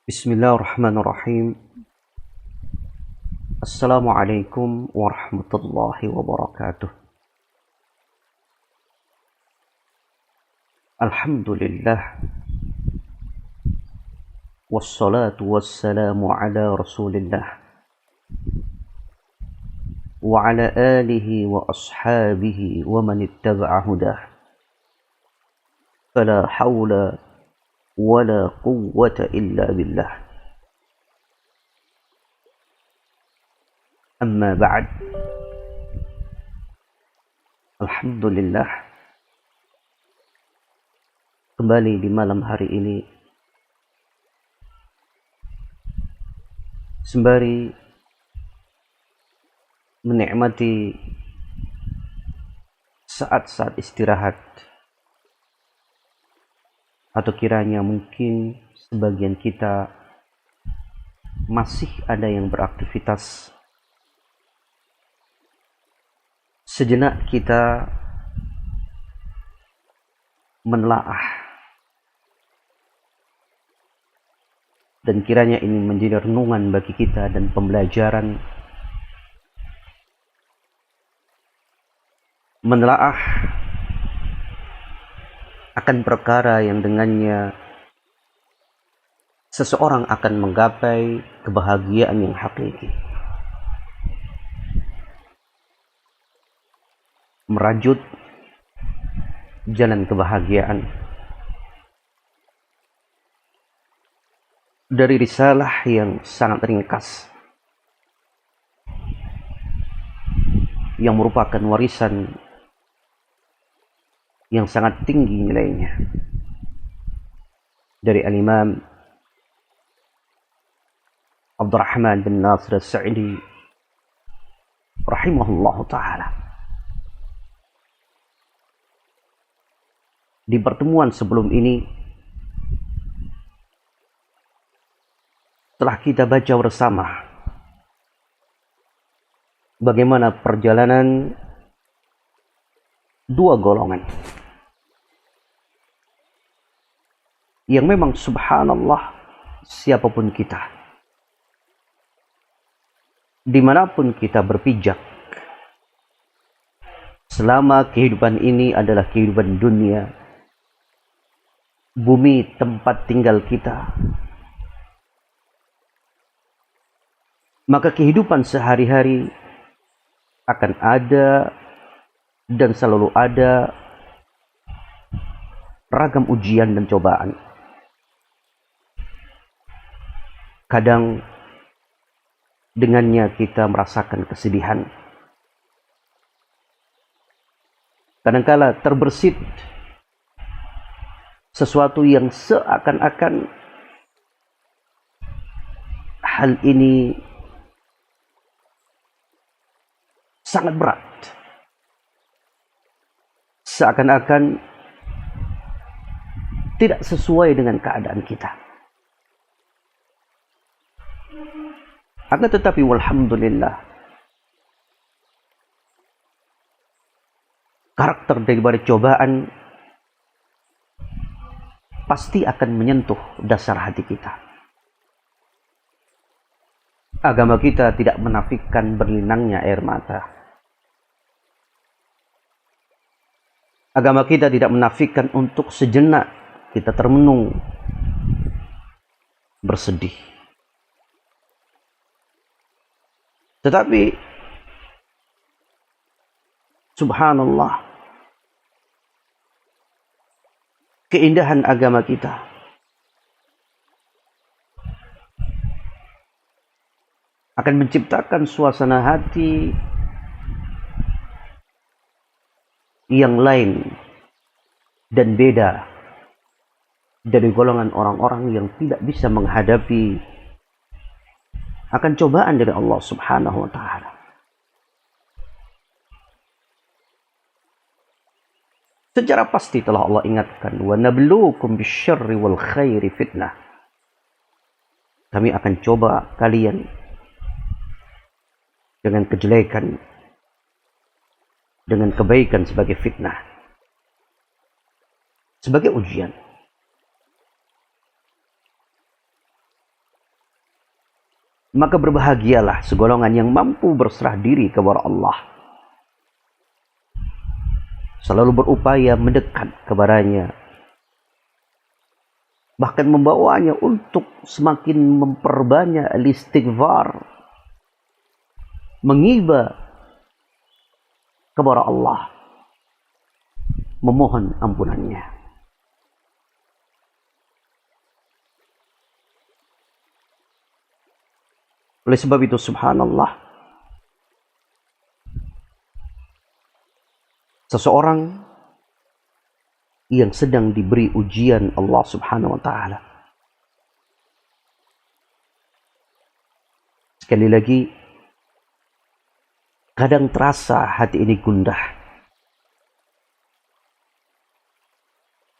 Bismillahirrahmanirrahim. Assalamualaikum warahmatullahi wabarakatuh. Alhamdulillah. Wassalatu wassalamu ala rasulillah. Wa ala alihi wa ashabihi wa man ittaba'a hudah. Fala hawla wala quwwata illa billah. Amma ba'd. Alhamdulillah, kembali di malam hari ini sembari menikmati saat-saat istirahat, atau kiranya mungkin sebagian kita masih ada yang beraktivitas, sejenak kita menelaah, dan kiranya ini menjadi renungan bagi kita dan pembelajaran, menelaah akan perkara yang dengannya seseorang akan menggapai kebahagiaan yang hakiki, merajut jalan kebahagiaan dari risalah yang sangat ringkas yang merupakan warisan yang sangat tinggi nilainya dari Al-Imam Abdurrahman bin Nasir As-Sa'di rahimahullah ta'ala. Di pertemuan sebelum ini telah kita baca bersama bagaimana perjalanan dua golongan yang memang subhanallah, siapapun kita, dimanapun kita berpijak, selama kehidupan ini adalah kehidupan dunia, bumi tempat tinggal kita, maka kehidupan sehari-hari akan ada dan selalu ada ragam ujian dan cobaan. Kadang dengannya kita merasakan kesedihan, kadangkala terbersit sesuatu yang seakan-akan hal ini sangat berat, seakan-akan tidak sesuai dengan keadaan kita. Akan tetapi walhamdulillah, karakter daripada cobaan pasti akan menyentuh dasar hati kita. Agama kita tidak menafikan berlinangnya air mata. Agama kita tidak menafikan untuk sejenak kita termenung, bersedih. Tetapi subhanallah, keindahan agama kita akan menciptakan suasana hati yang lain dan beda dari golongan orang-orang yang tidak bisa menghadapi akan cobaan dari Allah Subhanahu wa ta'ala. Secara pasti telah Allah ingatkan, wa nabluukum bisyarri wal khairi fitnah. Kami akan coba kalian dengan kejelekan, dengan kebaikan sebagai fitnah, sebagai ujian. Maka berbahagialah segolongan yang mampu berserah diri kepada Allah, selalu berupaya mendekat kepadanya, bahkan membawanya untuk semakin memperbanyak istighfar, mengiba kepada Allah, memohon ampunannya. Oleh sebab itu, subhanallah, seseorang yang sedang diberi ujian Allah subhanahu wa ta'ala, sekali lagi, kadang terasa hati ini gundah,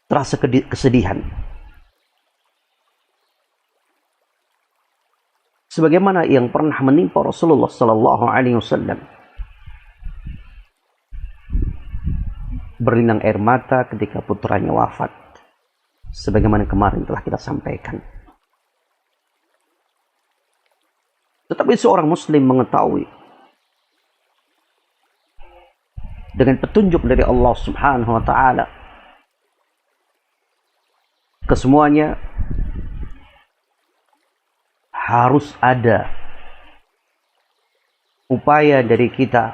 terasa kesedihan. Sebagaimana yang pernah menimpa Rasulullah sallallahu alaihi wasallam, berlinang air mata ketika putranya wafat, sebagaimana kemarin telah kita sampaikan. Tetapi seorang muslim mengetahui dengan petunjuk dari Allah subhanahu wa ta'ala, kesemuanya harus ada upaya dari kita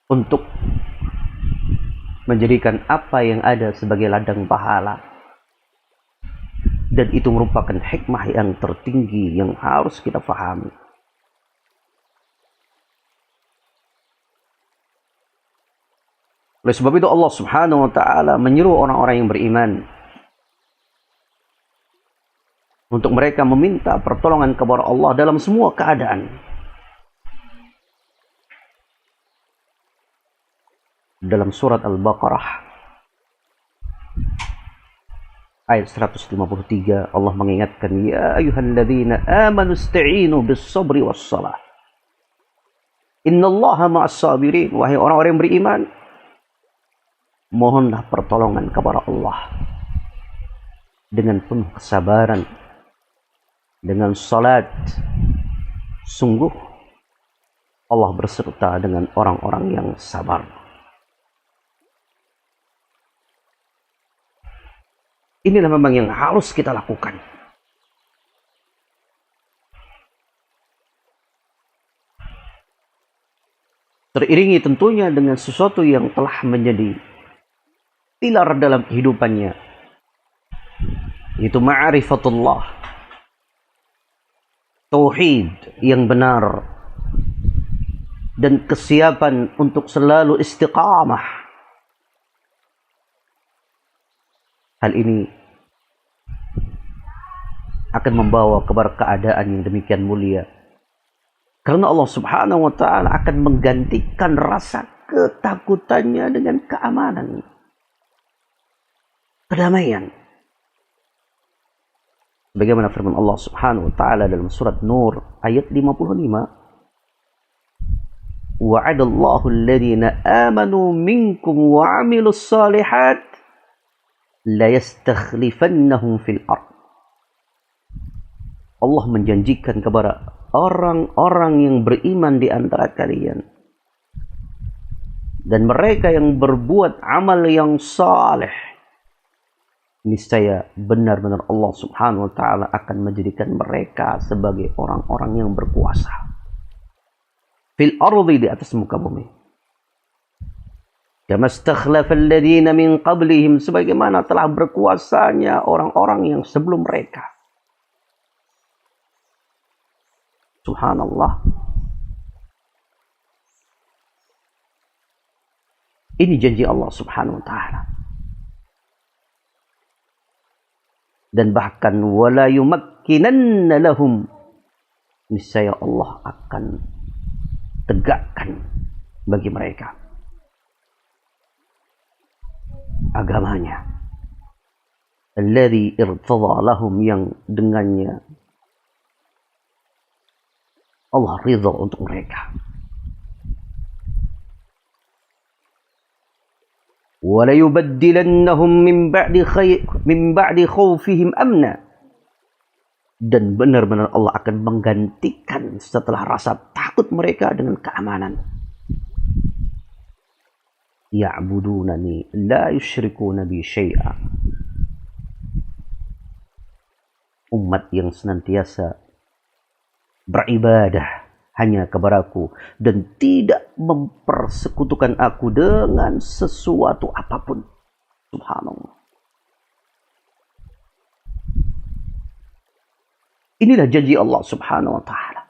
untuk menjadikan apa yang ada sebagai ladang pahala. Dan itu merupakan hikmah yang tertinggi yang harus kita fahami. Oleh sebab itu Allah subhanahu wa ta'ala menyuruh orang-orang yang beriman untuk mereka meminta pertolongan kepada Allah dalam semua keadaan. Dalam surat Al-Baqarah ayat 153 Allah mengingatkan, ya ayyuhalladzina amanu ista'inu bis-sabri was-salah innallaha ma'as sabirin. Wahai orang-orang yang beriman, mohonlah pertolongan kepada Allah dengan penuh kesabaran, dengan salat. Sungguh Allah berserta dengan orang-orang yang sabar. Inilah memang yang harus kita lakukan. Teriringi tentunya dengan sesuatu yang telah menjadi pilar dalam kehidupannya, yaitu ma'rifatullah, tauhid yang benar, dan kesiapan untuk selalu istiqamah. Hal ini akan membawa kepada keadaan yang demikian mulia, karena Allah subhanahu wa ta'ala akan menggantikan rasa ketakutannya dengan keamanan, kedamaian. Bagaimana firman Allah subhanahu wa ta'ala dalam surat Nur ayat 55, wa'adallahu alladhina amanu minkum wa amilus salihat la yastakhlifannahum fil ard. Allah menjanjikan kepada orang-orang yang beriman di antara kalian dan mereka yang berbuat amal yang saleh, niscaya benar-benar Allah subhanahu wa ta'ala akan menjadikan mereka sebagai orang-orang yang berkuasa fil ardi, di atas muka bumi. Kama istakhlafal ladzina min qablihim, sebagaimana telah berkuasanya orang-orang yang sebelum mereka. Subhanallah. Ini janji Allah subhanahu wa ta'ala. Dan bahkan wala yumakkinanna lahum, niscaya Allah akan tegakkan bagi mereka agamanya, alladzi irtadha lahum, yang dengannya Allah ridha untuk mereka. Wala yubaddilannahum min ba'di khawfihim amna, Dan benar-benar Allah akan menggantikan setelah rasa takut mereka dengan keamanan. Ya'budunani la yusyrikuna bi syai'a. Umat yang senantiasa beribadah hanya kepadaku dan tidak mempersekutukan aku dengan sesuatu apapun. Subhanallah. Inilah janji Allah Subhanahu wa taala.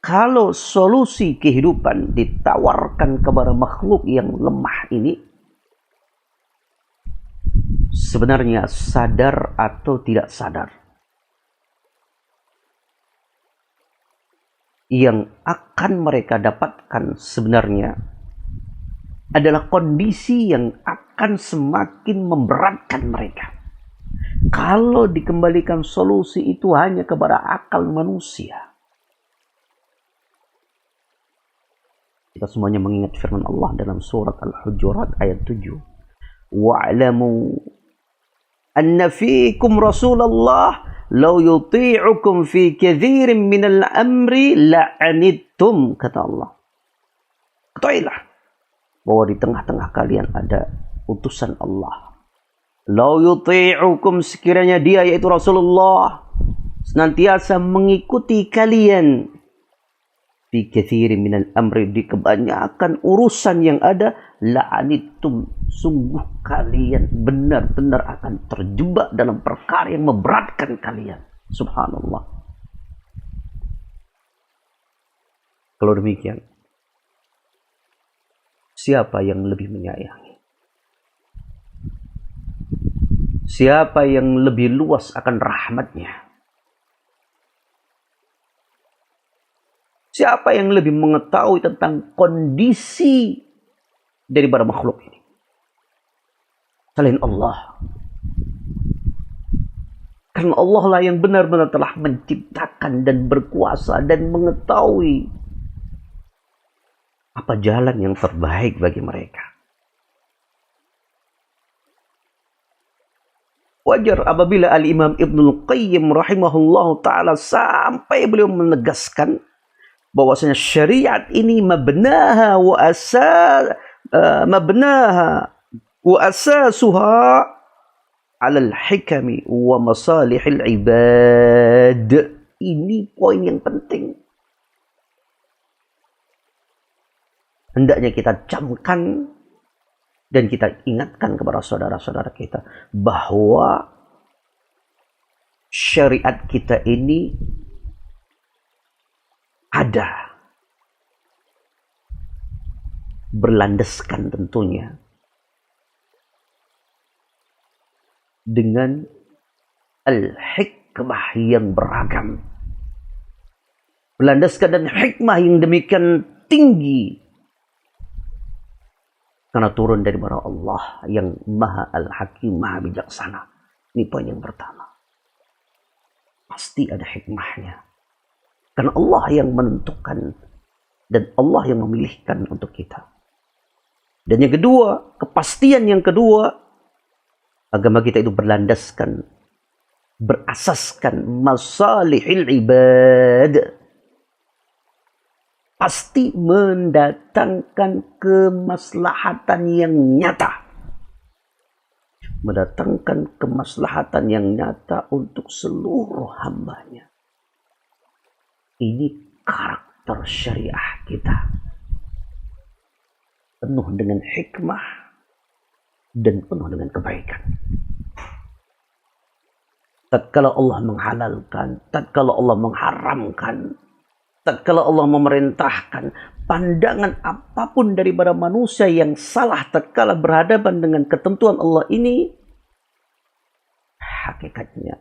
Kalau solusi kehidupan ditawarkan kepada makhluk yang lemah ini, sebenarnya sadar atau tidak sadar, yang akan mereka dapatkan sebenarnya adalah kondisi yang akan semakin memberatkan mereka. Kalau dikembalikan solusi itu hanya kepada akal manusia. Kita semuanya mengingat firman Allah dalam surat Al-Hujurat ayat 7. Wa'lamu anna fiikum Rasulullah law yuti'ukum fi katsirin minal amri la'anittum, kata Allah. Ketahuilah bahwa di tengah-tengah kalian ada utusan Allah. Lau yuti'ukum, sekiranya dia yaitu Rasulullah senantiasa mengikuti kalian fi katsirin minal amri, di kebanyakan urusan yang ada, la'anittum, sungguh kalian benar-benar akan terjebak dalam perkara yang memberatkan kalian. Subhanallah. Kalau demikian, siapa yang lebih menyayangi? Siapa yang lebih luas akan rahmatnya? Siapa yang lebih mengetahui tentang kondisi daripada makhluk ini? Selain Allah. Karena Allah lah yang benar-benar telah menciptakan dan berkuasa dan mengetahui apa jalan yang terbaik bagi mereka. Wajar apabila Al-Imam Ibnul Qayyim rahimahullah ta'ala sampai beliau menegaskan bahwasanya syariat ini mabnaha wa asasuha alal hikami wa masalihil ibad. Ini poin yang penting. Hendaknya kita camkan dan kita ingatkan kepada saudara-saudara kita bahwa syariat kita ini ada, berlandaskan tentunya dengan al-hikmah yang beragam, berlandaskan dan hikmah yang demikian tinggi, karena turun dari Allah yang maha al-hakim, maha bijaksana. Ini poin yang pertama. Pasti ada hikmahnya. Karena Allah yang menentukan dan Allah yang memilihkan untuk kita. Dan yang kedua, kepastian yang kedua, agama kita itu berlandaskan, berasaskan masalihil ibad. Pasti mendatangkan kemaslahatan yang nyata. Mendatangkan kemaslahatan yang nyata untuk seluruh hambanya. Ini karakter syariah kita. Penuh dengan hikmah dan penuh dengan kebaikan. Tatkala Allah menghalalkan, tatkala Allah mengharamkan, tatkala Allah memerintahkan, pandangan apapun daripada manusia yang salah tatkala berhadapan dengan ketentuan Allah ini, hakikatnya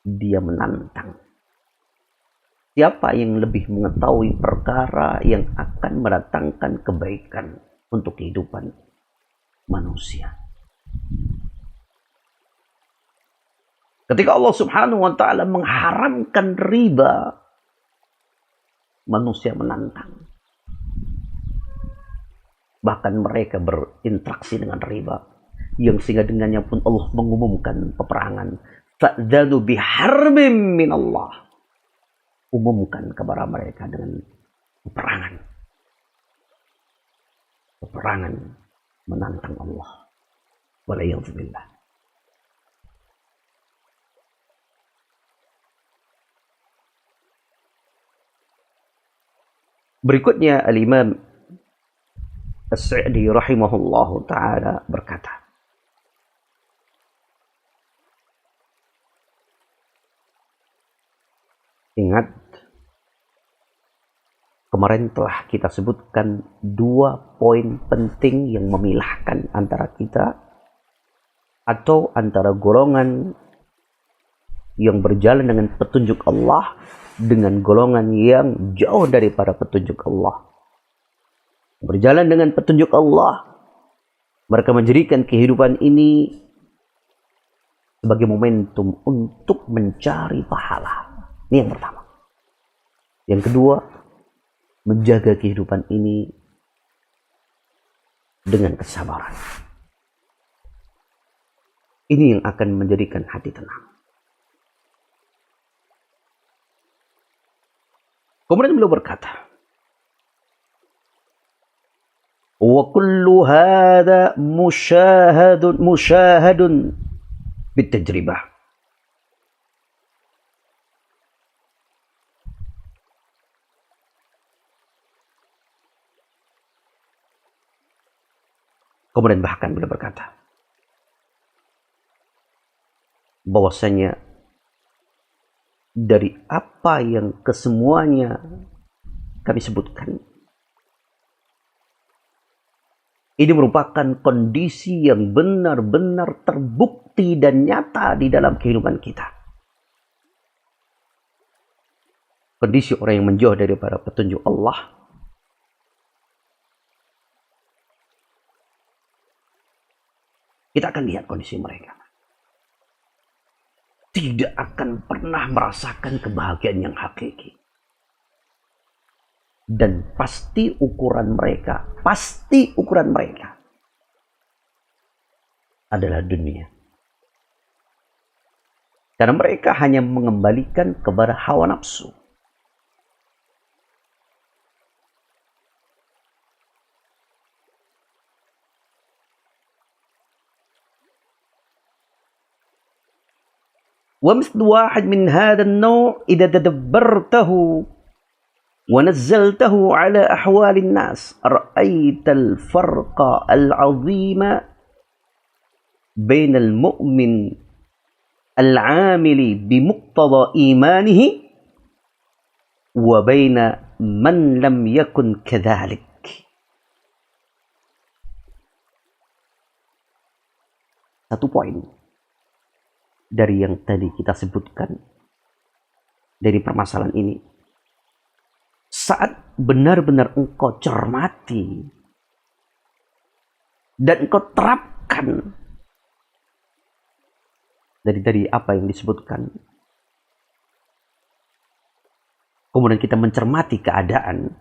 dia menantang. Siapa yang lebih mengetahui perkara yang akan mendatangkan kebaikan untuk kehidupan manusia? Ketika Allah Subhanahu wa ta'ala mengharamkan riba, manusia menantang. Bahkan mereka berinteraksi dengan riba. yang sehingga dengannya pun Allah mengumumkan peperangan. Fa'dzanu biharbim min Allah. Umumkan kepada mereka dengan peperangan. Peperangan menantang Allah. Waliyadzubillah. Berikutnya Al-Imam As-Sa'di rahimahullahu ta'ala berkata, ingat, kemarin telah kita sebutkan 2 poin penting yang memilahkan antara kita atau antara golongan yang berjalan dengan petunjuk Allah dengan golongan yang jauh daripada petunjuk Allah. Berjalan dengan petunjuk Allah, mereka menjadikan kehidupan ini sebagai momentum untuk mencari pahala. Ini yang pertama. Yang kedua, menjaga kehidupan ini dengan kesabaran. Ini yang akan menjadikan hati tenang. Kemudian beliau berkata, wa kullu hadha musyahadun bitajribah. Kemudian bahkan beliau berkata bahwasanya dari apa yang kesemuanya kami sebutkan, ini merupakan kondisi yang benar-benar terbukti dan nyata di dalam kehidupan kita. Kondisi orang yang menjauh daripada petunjuk Allah, kita akan lihat kondisi mereka. Tidak akan pernah merasakan kebahagiaan yang hakiki. Dan pasti ukuran mereka adalah dunia. Karena mereka hanya mengembalikan kepada hawa nafsu. ومثل واحد من هذا النوع إذا تدبرته ونزلته على أحوال الناس رأيت الفرق العظيم بين المؤمن العامل بمقتضى إيمانه وبين من لم يكن كذلك. Satu poin dari yang tadi kita sebutkan dari permasalahan ini, saat benar-benar engkau cermati dan engkau terapkan dari apa yang disebutkan, kemudian kita mencermati keadaan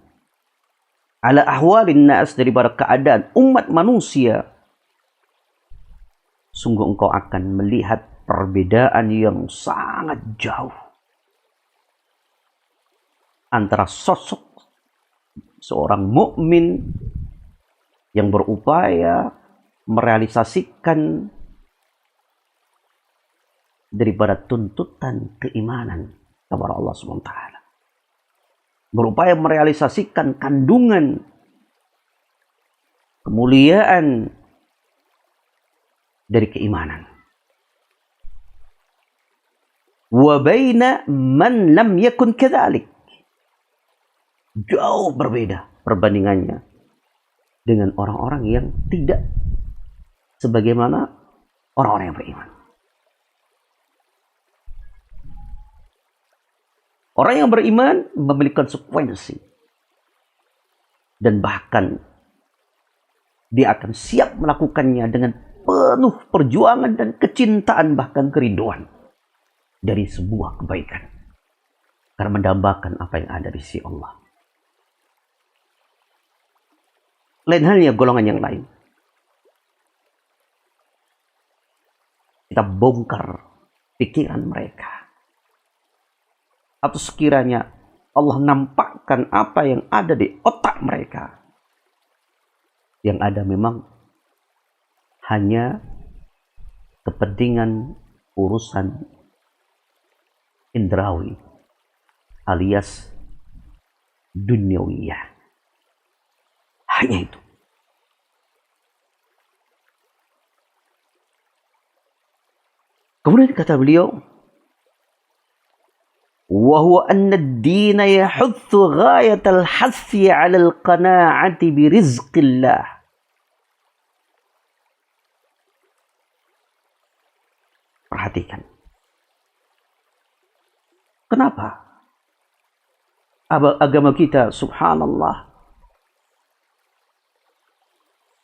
ala ahwalin nas, daripada keadaan umat manusia, sungguh engkau akan melihat perbedaan yang sangat jauh antara sosok seorang mukmin yang berupaya merealisasikan daripada tuntutan keimanan kepada Allah SWT, berupaya merealisasikan kandungan kemuliaan dari keimanan. Wa baina man lam yakun kadzalik, jauh berbeda perbandingannya dengan orang-orang yang tidak sebagaimana orang-orang yang beriman. Orang yang beriman memiliki konsekuensi dan bahkan dia akan siap melakukannya dengan penuh perjuangan dan kecintaan, bahkan kerinduan dari sebuah kebaikan, karena mendambakan apa yang ada di sisi Allah. Lain halnya golongan yang lain. kita bongkar pikiran mereka. Atau sekiranya Allah nampakkan apa yang ada di otak mereka. Yang ada memang hanya kepentingan urusan indrawi alias duniawiyah. Hanya itu. Kemudian kata beliau, wa huwa anna ad-din yahuthu ghayat al-hathi 'ala al-qana'ati bi rizqillah. Perhatikan. Kenapa? Agama kita, subhanallah,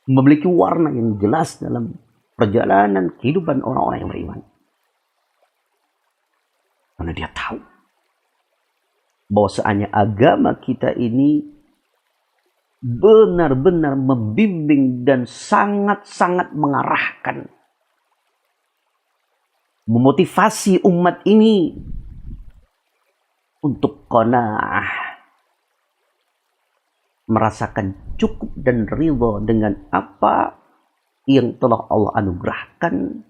memiliki warna yang jelas dalam perjalanan kehidupan orang-orang yang beriman. Karena dia tahu bahwasanya agama kita ini benar-benar membimbing dan sangat-sangat mengarahkan, memotivasi umat ini untuk qanaah, merasakan cukup dan ridha dengan apa yang telah Allah anugerahkan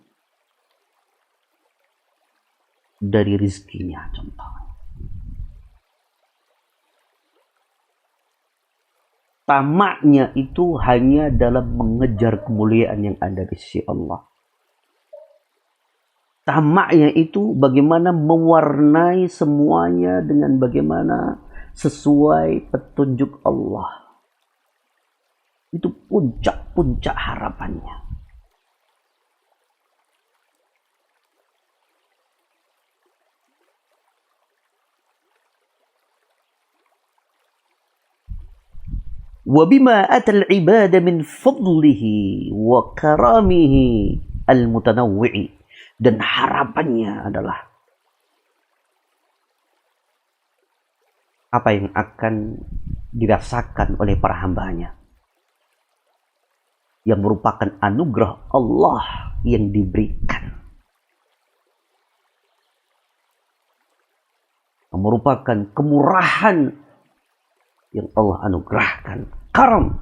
dari rizkinya. Contohnya, tamaknya itu hanya dalam mengejar kemuliaan yang ada di sisi Allah. Tamaknya itu bagaimana mewarnai semuanya dengan bagaimana sesuai petunjuk Allah. Itu puncak-puncak harapannya. وَبِمَا أَتَى الْعِبَادَ مِنْ فَضْلِهِ وَكَرَامِهِ الْمُتَنَوِّعِ. Dan harapannya adalah apa yang akan dirasakan oleh para hambanya, yang merupakan anugerah Allah yang diberikan, yang merupakan kemurahan yang Allah anugerahkan, karam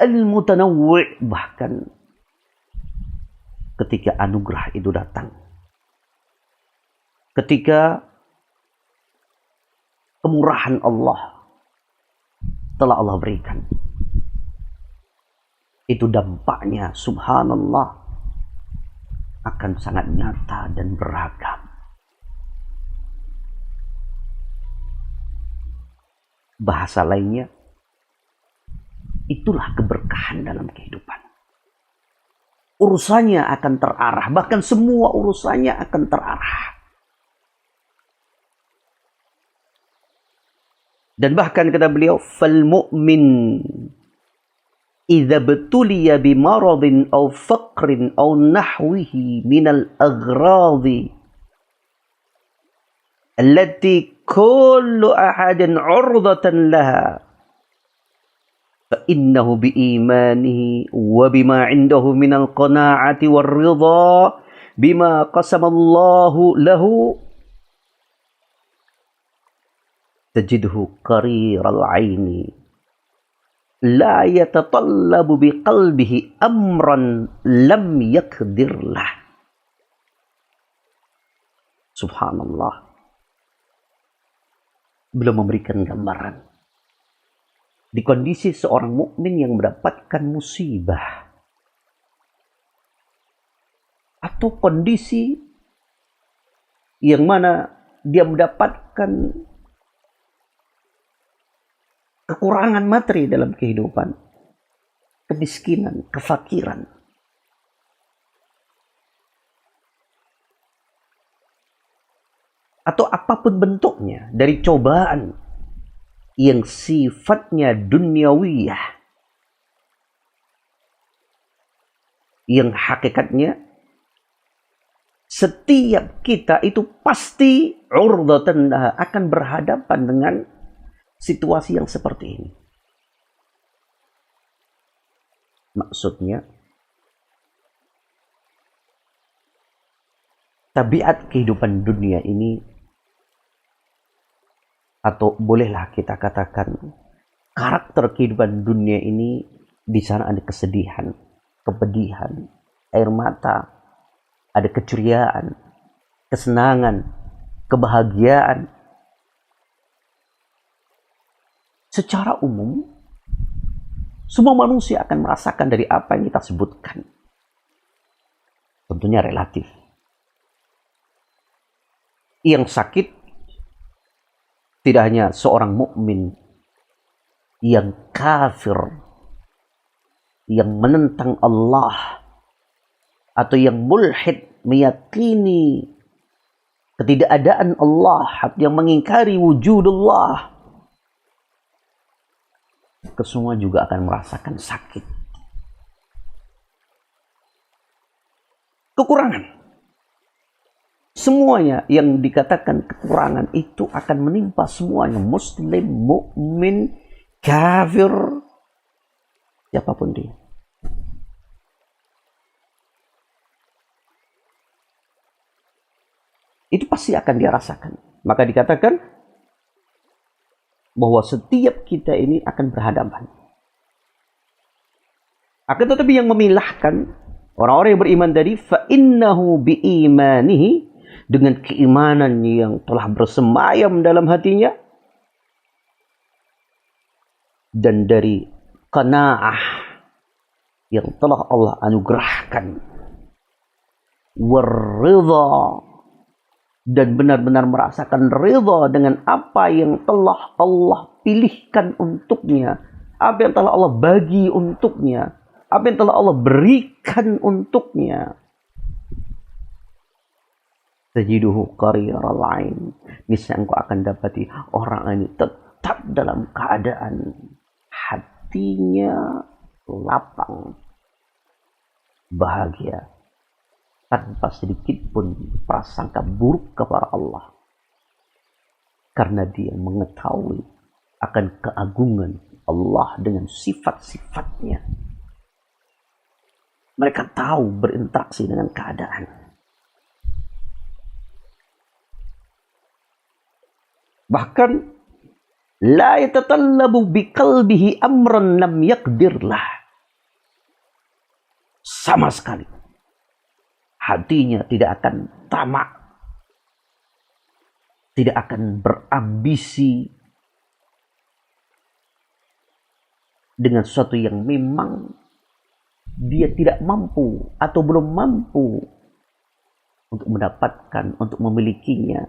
al-mutanawwi'. Bahkan ketika anugerah itu datang, ketika kemurahan Allah telah Allah berikan, itu dampaknya subhanallah akan sangat nyata dan beragam. Bahasa lainnya, itulah keberkahan dalam kehidupan. Urusannya akan terarah, bahkan semua urusannya akan terarah. Dan bahkan kata beliau, fal mu'min idza btuliya bi maradin aw faqrin aw nahwihi min al aghradi allati kullu ahadin 'urdatan laha فإنه بإيمانه وبما عنده من القناعة والرضا بما قسم الله له تجده قرير العين لا يتطلب بقلبه أمرا لم يقدر له. Subhanallah, belum memberikan gambaran di kondisi seorang mukmin yang mendapatkan musibah atau kondisi yang mana dia mendapatkan kekurangan materi dalam kehidupan, kemiskinan, kefakiran, atau apapun bentuknya dari cobaan yang sifatnya duniawiyah, yang hakikatnya setiap kita itu pasti urdatan akan berhadapan dengan situasi yang seperti ini. Maksudnya, tabiat kehidupan dunia ini, atau bolehlah kita katakan karakter kehidupan dunia ini, di sana ada kesedihan, kepedihan, air mata, ada keceriaan, kesenangan, kebahagiaan. Secara umum, semua manusia akan merasakan dari apa yang kita sebutkan. Tentunya relatif. Yang sakit tidak hanya seorang mukmin yang kafir, yang menentang Allah, atau yang mulhid meyakini ketidakadaan Allah, yang mengingkari wujudullah. Kesemua juga akan merasakan sakit. Kekurangan. Semuanya yang dikatakan kekurangan itu akan menimpa semuanya. Muslim, mukmin, kafir, siapapun dia. Itu pasti akan dia rasakan. Maka dikatakan bahwa setiap kita ini akan berhadapan. Akan tetapi yang memilahkan orang-orang yang beriman tadi, فَإِنَّهُ بِإِيمَانِهِ, dengan keimanan yang telah bersemayam dalam hatinya, dan dari qanaah yang telah Allah anugerahkan, waridha, dan benar-benar merasakan ridha dengan apa yang telah Allah pilihkan untuknya, apa yang telah Allah bagi untuknya, apa yang telah Allah berikan untuknya. Tajiduhu qariral ain, niscaya engkau akan dapati orang ini tetap dalam keadaan hatinya lapang, bahagia, tanpa sedikit pun prasangka buruk kepada Allah, karena dia mengetahui akan keagungan Allah dengan sifat-sifatnya. Mereka tahu berinteraksi dengan keadaan. Bahkan la yatatallabu biqalbihi amran lam yaqdirlah. Sama sekali hatinya tidak akan tamak, tidak akan berambisi dengan sesuatu yang memang dia tidak mampu atau belum mampu untuk mendapatkan, untuk memilikinya,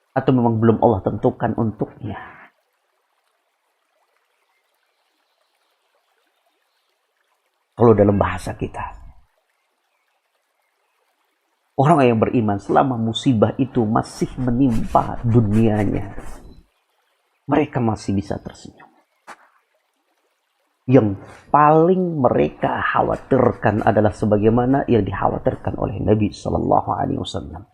atau memang belum Allah tentukan untuknya. Kalau dalam bahasa kita, orang yang beriman selama musibah itu masih menimpa dunianya, mereka masih bisa tersenyum. Yang paling mereka khawatirkan adalah sebagaimana yang dikhawatirkan oleh Nabi Sallallahu Alaihi Wasallam,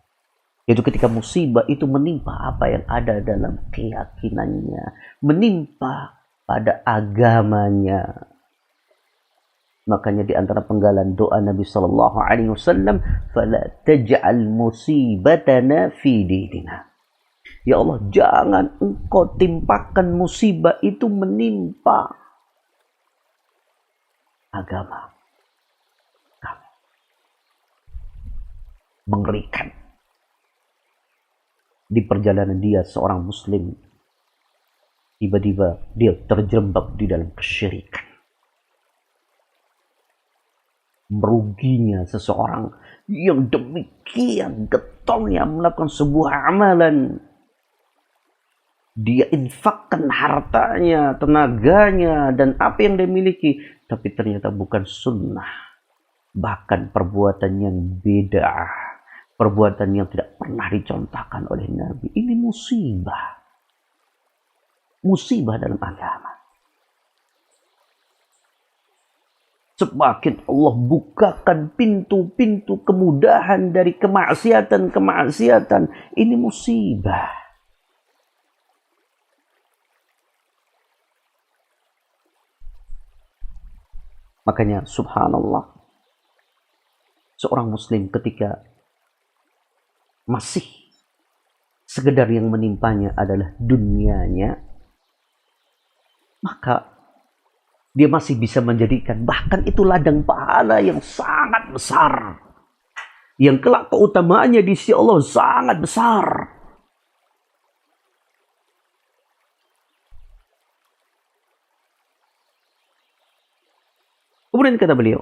yaitu ketika musibah itu menimpa apa yang ada dalam keyakinannya, menimpa pada agamanya. Makanya di antara penggalan doa Nabi Sallallahu Alaihi Wasallam, "Fala taj'al musibatana fi dinina." Ya Allah, jangan engkau timpakan musibah itu menimpa agama kami. Mengerikan. Di perjalanan dia seorang muslim, tiba-tiba dia terjebak di dalam kesyirikan. Meruginya seseorang yang demikian getolnya melakukan sebuah amalan. Dia infakkan hartanya, tenaganya, dan apa yang dia miliki, tapi ternyata bukan sunnah, bahkan perbuatan yang beda, perbuatan yang tidak pernah dicontohkan oleh Nabi. Ini musibah, musibah dalam agama. Semakin Allah bukakan pintu-pintu kemudahan dari kemaksiatan-kemaksiatan, ini musibah. Makanya subhanallah, seorang muslim ketika masih sekedar yang menimpanya adalah dunianya, maka dia masih bisa menjadikan bahkan itu ladang pahala yang sangat besar, yang kelak keutamaannya di sisi Allah sangat besar. Kemudian kata beliau,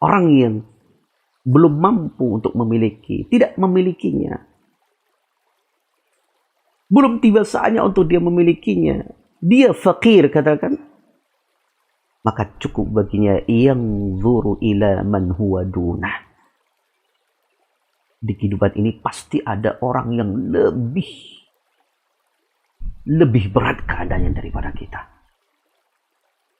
orang yang belum mampu untuk memiliki, tidak memilikinya, belum tiba saatnya untuk dia memilikinya, dia fakir katakan, maka cukup baginya yang zuru ila man huwa dunah. Di kehidupan ini pasti ada orang yang lebih berat keadaannya daripada kita.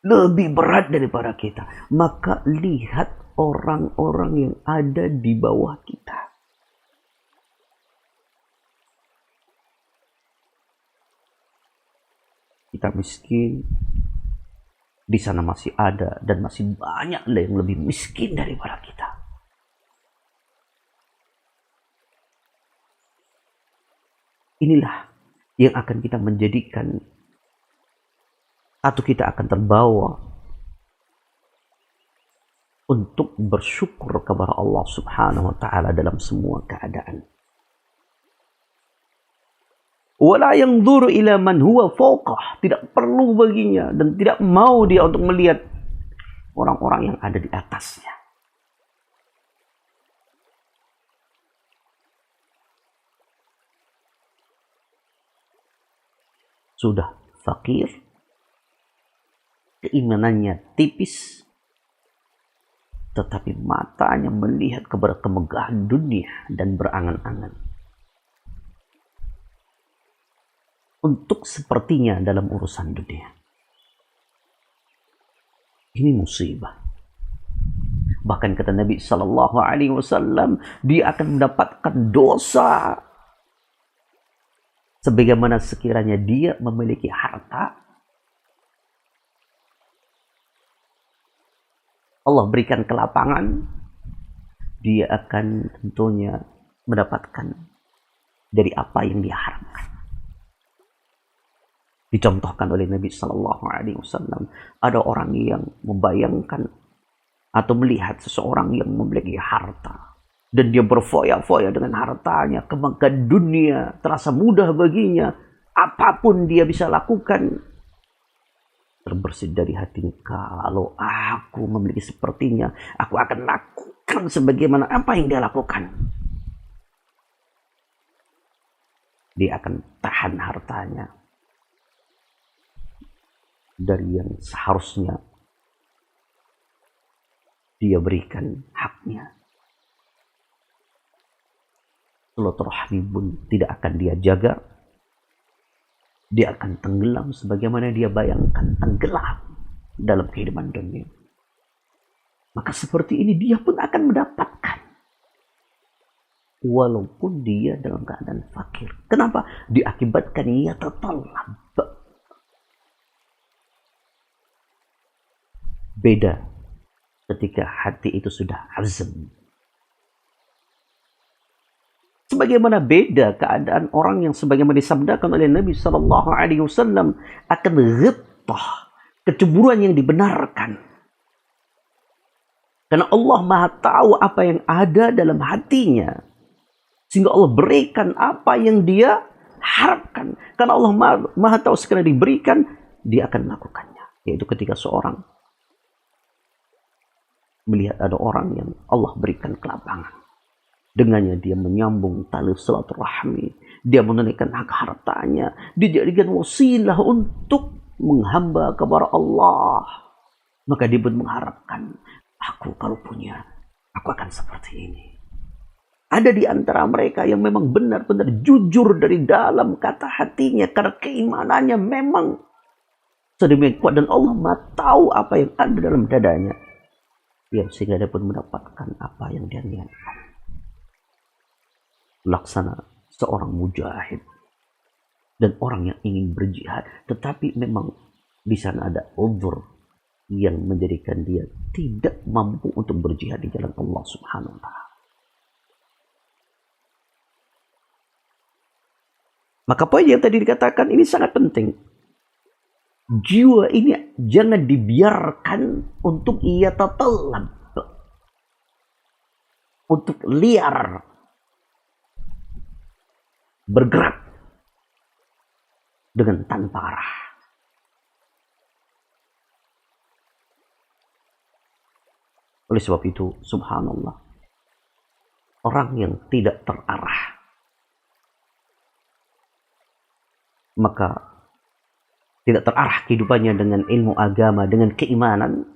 Lebih berat daripada kita. Maka lihat orang-orang yang ada di bawah kita. Kita miskin, di sana masih ada dan masih banyak yang lebih miskin daripada kita. Inilah yang akan kita menjadikan atau kita akan terbawa untuk bersyukur kepada Allah Subhanahu wa taala dalam semua keadaan. Wala yanzuru ila man huwa fawqah, tidak perlu baginya dan tidak mau dia untuk melihat orang-orang yang ada di atasnya. Sudah fakir, keimanannya tipis, tetapi matanya melihat kepada kemegahan dunia dan berangan-angan. Untuk sepertinya dalam urusan dunia. Ini musibah. Bahkan kata Nabi Sallallahu Alaihi Wasallam, dia akan mendapatkan dosa sebagaimana sekiranya dia memiliki harta. Allah berikan kelapangan, dia akan tentunya mendapatkan dari apa yang dia harapkan. Dicontohkan oleh Nabi Sallallahu Alaihi Wasallam, ada orang yang membayangkan atau melihat seseorang yang memiliki harta dan dia berfoya-foya dengan hartanya, kemegahan dunia terasa mudah baginya, apapun dia bisa lakukan. Terbersit dari hatinya, kalau aku memiliki sepertinya, aku akan lakukan sebagaimana apa yang dia lakukan. Dia akan tahan hartanya dari yang seharusnya dia berikan haknya. Silaturahmi pun tidak akan dia jaga. Dia akan tenggelam sebagaimana dia bayangkan tenggelam dalam kehidupan dunia. Maka seperti ini dia pun akan mendapatkan. Walaupun dia dalam keadaan fakir. Kenapa? Diakibatkan ia tertolak. Beda ketika hati itu sudah azam. Sebagaimana beda keadaan orang yang sebagaimana disabdakan oleh Nabi Sallallahu Alaihi Wasallam akan ghibtah, kecemburuan yang dibenarkan. Karena Allah Maha tahu apa yang ada dalam hatinya, sehingga Allah berikan apa yang Dia harapkan. Karena Allah Maha tahu sekali diberikan, Dia akan melakukannya. Yaitu ketika seorang melihat ada orang yang Allah berikan kelapangan. Dengannya dia menyambung tali silaturahmi, dia menunaikan hak hartanya, dijadikan wasilah untuk menghamba kepada Allah. Maka dia pun mengharapkan, aku kalau punya, aku akan seperti ini. Ada di antara mereka yang memang benar-benar jujur dari dalam kata hatinya, karena keimanannya memang sedemikian kuat dan Allah Maha tahu apa yang ada dalam dadanya. Sehingga dia pun mendapatkan apa yang dia niatkan. Laksana seorang mujahid dan orang yang ingin berjihad, tetapi memang di sana ada uzur, yang menjadikan dia tidak mampu untuk berjihad di jalan Allah Subhanahu wa taala. Maka poin yang tadi dikatakan ini sangat penting. Jiwa ini jangan dibiarkan untuk ia tatelab, untuk liar, bergerak dengan tanpa arah. Oleh sebab itu, subhanallah, orang yang tidak terarah, maka tidak terarah kehidupannya dengan ilmu agama, dengan keimanan,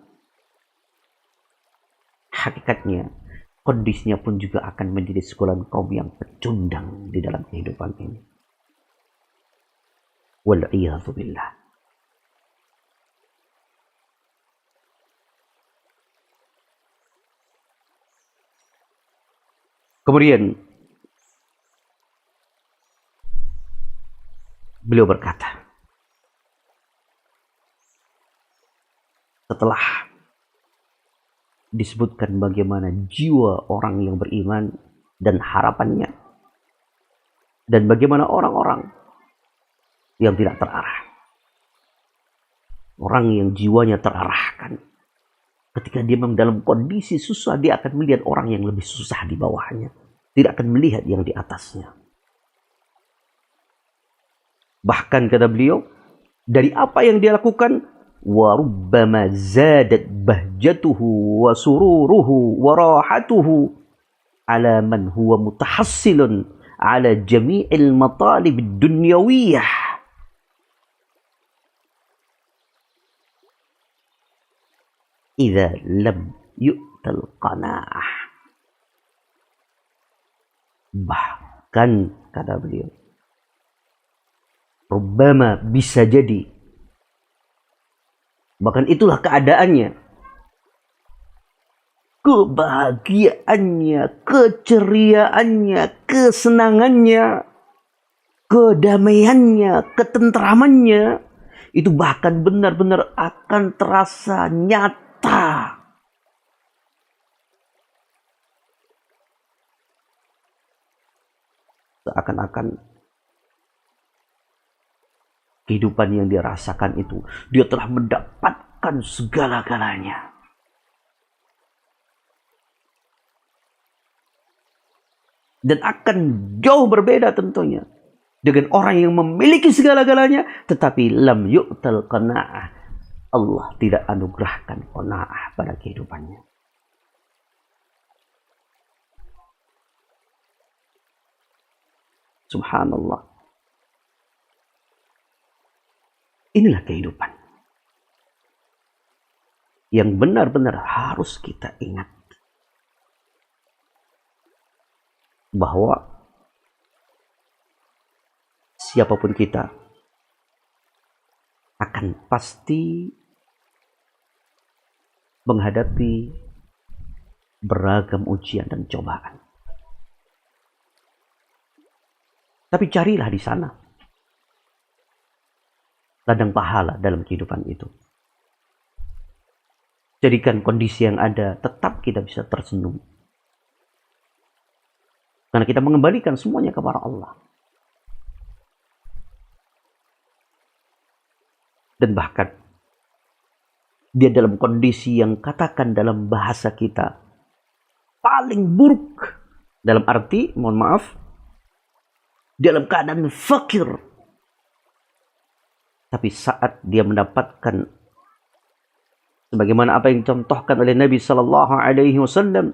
hakikatnya kondisinya pun juga akan menjadi sekumpulan kaum yang pecundang di dalam kehidupan ini. Wal'iyadzu billah. Kemudian beliau berkata, setelah disebutkan bagaimana jiwa orang yang beriman dan harapannya, dan bagaimana orang-orang yang tidak terarah, orang yang jiwanya terarahkan, ketika dia memang dalam kondisi susah, dia akan melihat orang yang lebih susah di bawahnya, tidak akan melihat yang di atasnya. Bahkan kata beliau, dari apa yang dia lakukan, wa rubbama zadat bahjatuhu wa sururuhu wa rahatuhu ala man huwa mutahassilun ala jami'il matalib ad-dunyawiyah. Idza lam yu'tal qanaah. Bahkan kata beliau, rubbama, bisa jadi, bahkan itulah keadaannya, kebahagiaannya, keceriaannya, kesenangannya, kedamaiannya, ketentramannya, itu bahkan benar-benar akan terasa nyata. Seakan-akan kehidupan yang dia rasakan itu, dia telah mendapatkan segala-galanya. Dan akan jauh berbeda tentunya dengan orang yang memiliki segala-galanya, tetapi lam yu'tal qanaah. Allah tidak anugerahkan qanaah pada kehidupannya. Subhanallah. Inilah kehidupan yang benar-benar harus kita ingat, bahwa siapapun kita akan pasti menghadapi beragam ujian dan cobaan. Tapi carilah di sana ladang pahala dalam kehidupan itu. Jadikan kondisi yang ada tetap kita bisa tersenyum, karena kita mengembalikan semuanya kepada Allah. Dan bahkan dia dalam kondisi yang katakan dalam bahasa kita paling buruk, dalam arti, mohon maaf, dalam keadaan fakir, tapi saat dia mendapatkan sebagaimana apa yang dicontohkan oleh Nabi sallallahu alaihi wasallam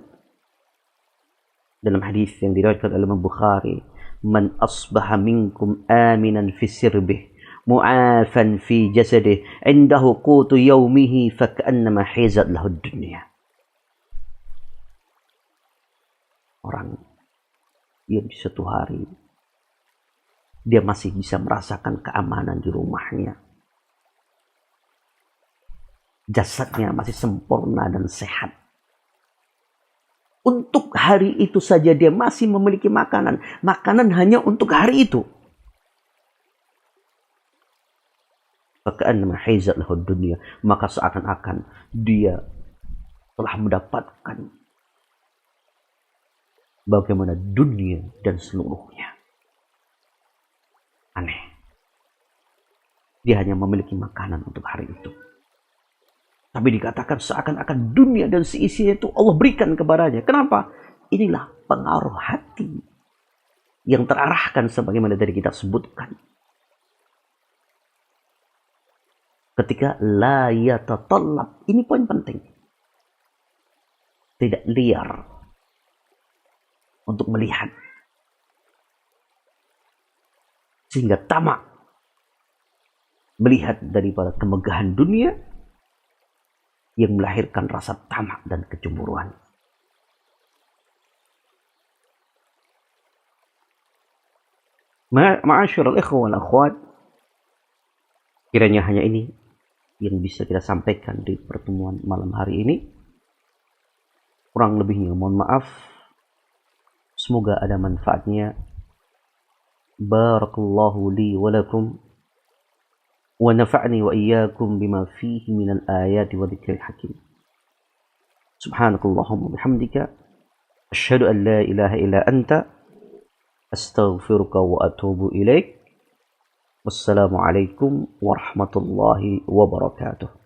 dalam hadis yang diriwayatkan oleh Imam Bukhari, man asbaha minkum aminan fi sirbih mu'afan fi jasadih indahu qutu yaumihi fakannama hizat lahu dunya. Orang yang di suatu hari dia masih bisa merasakan keamanan di rumahnya, jasadnya masih sempurna dan sehat. Untuk hari itu saja dia masih memiliki makanan. Makanan hanya untuk hari itu. Faka'annama haizat lahu dunya, maka seakan-akan dia telah mendapatkan bagaimana dunia dan seluruhnya. Aneh. Dia hanya memiliki makanan untuk hari itu. Tapi dikatakan seakan-akan dunia dan seisinya itu Allah berikan kepadanya. Kenapa? Inilah pengaruh hati yang terarahkan sebagaimana tadi kita sebutkan. Ketika la yatatallab, ini poin penting. Tidak liar untuk melihat. Sehingga tamak melihat daripada kemegahan dunia yang melahirkan rasa tamak dan kecemburuan. Ma'asyiral ikhwan wal akhwat, kiranya hanya ini yang bisa kita sampaikan di pertemuan malam hari ini. Kurang lebihnya mohon maaf. Semoga ada manfaatnya. Barakallahu li wa lakum wa nafa'ni wa iyyakum bima fihi minal ayati wa dzikril hakim. Subhanakallahumma bihamdika asyhadu an la ilaha illa anta astaghfiruka wa atubu ilaik. Wassalamualaikum warahmatullahi wabarakatuh.